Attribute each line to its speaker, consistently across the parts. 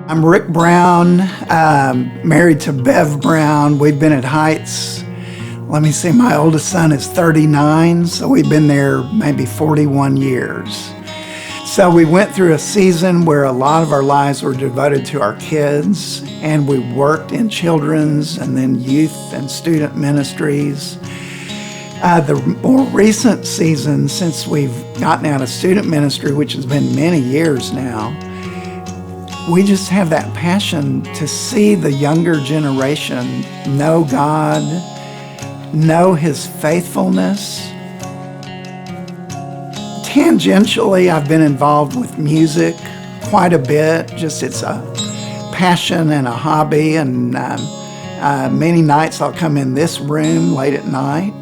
Speaker 1: I'm Rick Brown, married to Bev Brown. We've been at Heights, let me see, my oldest son is 39, so we've been there maybe 41 years. So we went through a season where a lot of our lives were devoted to our kids, and we worked in children's and then youth and student ministries. The more recent season, since we've gotten out of student ministry, which has been many years now, we just have that passion to see the younger generation know God, know His faithfulness. Tangentially, I've been involved with music quite a bit. Just it's a passion and a hobby, and many nights I'll come in this room late at night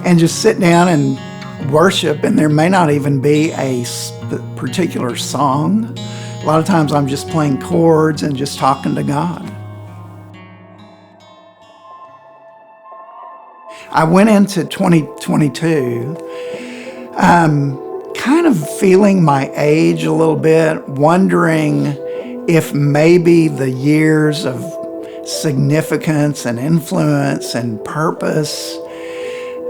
Speaker 1: and just sit down and worship, and there may not even be a particular song. A lot of times I'm just playing chords and just talking to God. I went into 2022 kind of feeling my age a little bit, wondering if maybe the years of significance and influence and purpose,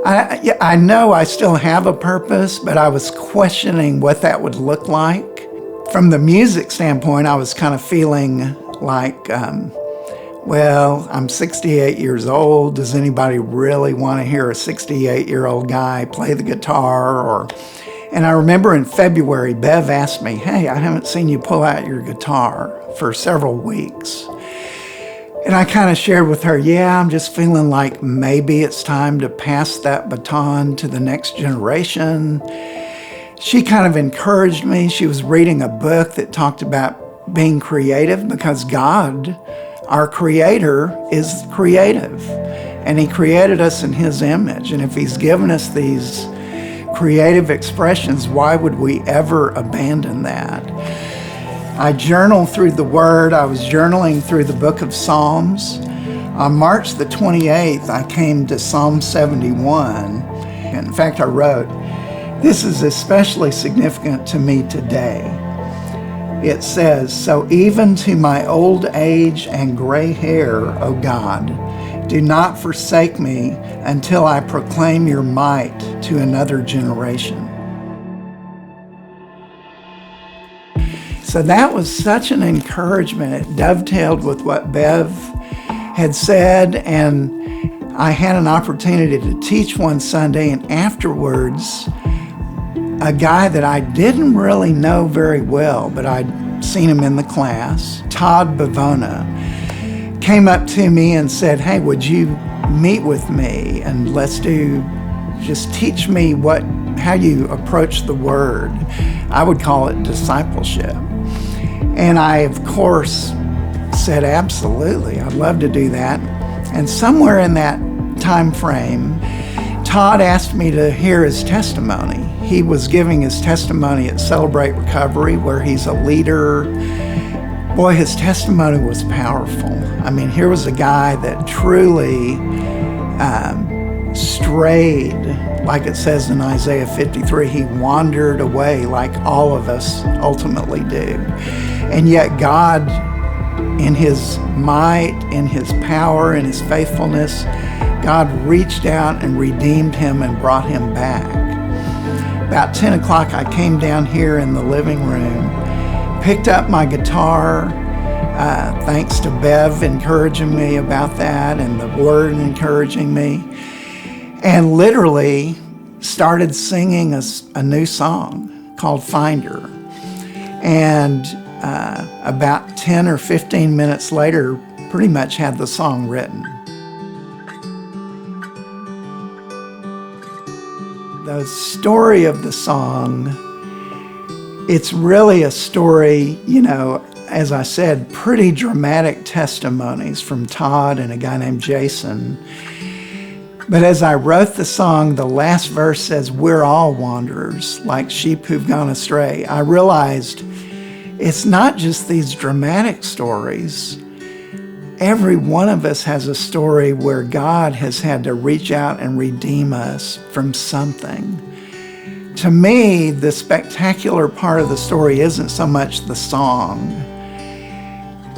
Speaker 1: I know I still have a purpose, but I was questioning what that would look like. From the music standpoint, I was kind of feeling like, well, I'm 68 years old. Does anybody really want to hear a 68-year-old guy play the guitar? And I remember in February, Bev asked me, hey, I haven't seen you pull out your guitar for several weeks. And I kind of shared with her, yeah, I'm just feeling like maybe it's time to pass that baton to the next generation. She kind of encouraged me. She was reading a book that talked about being creative, because God, our Creator, is creative. And He created us in His image. And if He's given us these creative expressions, why would we ever abandon that? I journal through the Word. I was journaling through the book of Psalms. On March the 28th, I came to Psalm 71. And in fact, I wrote, this is especially significant to me today. It says, so even to my old age and gray hair, O God, do not forsake me until I proclaim your might to another generation. So that was such an encouragement. It dovetailed with what Bev had said, and I had an opportunity to teach one Sunday, and afterwards, a guy that I didn't really know very well, but I'd seen him in the class, Todd Bavona, came up to me and said, hey, would you meet with me and just teach me how you approach the Word. I would call it discipleship. And I, of course, said, absolutely, I'd love to do that. And somewhere in that time frame, Todd asked me to hear his testimony. He was giving his testimony at Celebrate Recovery, where he's a leader. Boy, his testimony was powerful. I mean, here was a guy that truly strayed, like it says in Isaiah 53. He wandered away like all of us ultimately do. And yet God, in His might, in His power, in His faithfulness, God reached out and redeemed him and brought him back. About 10 o'clock, I came down here in the living room, picked up my guitar, thanks to Bev encouraging me about that and the Word encouraging me, and literally started singing a new song called Finder. And about 10 or 15 minutes later, pretty much had the song written. The story of the song, it's really a story, as I said, pretty dramatic testimonies from Todd and a guy named Jason. But as I wrote the song, the last verse says, we're all wanderers, like sheep who've gone astray. I realized it's not just these dramatic stories. Every one of us has a story where God has had to reach out and redeem us from something. To me, the spectacular part of the story isn't so much the song.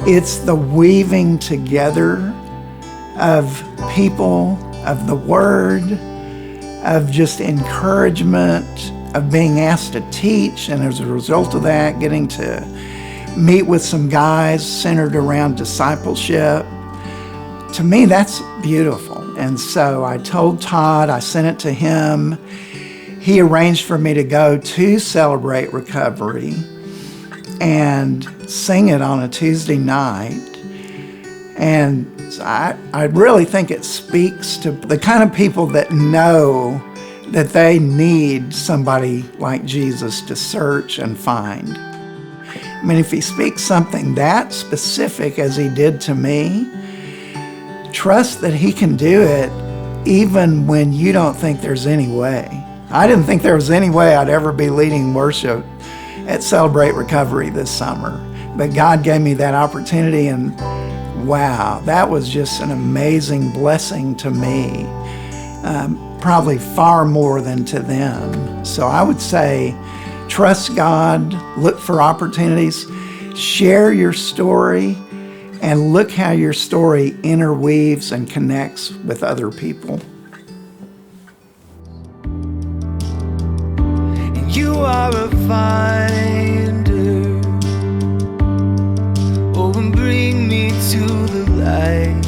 Speaker 1: It's the weaving together of people, of the Word, of just encouragement, of being asked to teach, and as a result of that, getting to meet with some guys centered around discipleship. To me, that's beautiful. And so I told Todd, I sent it to him. He arranged for me to go to Celebrate Recovery and sing it on a Tuesday night. And I really think it speaks to the kind of people that know that they need somebody like Jesus to search and find. I mean, if he speaks something that specific as he did to me, trust that he can do it even when you don't think there's any way. I didn't think there was any way I'd ever be leading worship at Celebrate Recovery this summer, but God gave me that opportunity, and wow, that was just an amazing blessing to me, probably far more than to them. So I would say, trust God, look for opportunities, share your story, and look how your story interweaves and connects with other people.
Speaker 2: You are a finder, oh, and bring me to the light.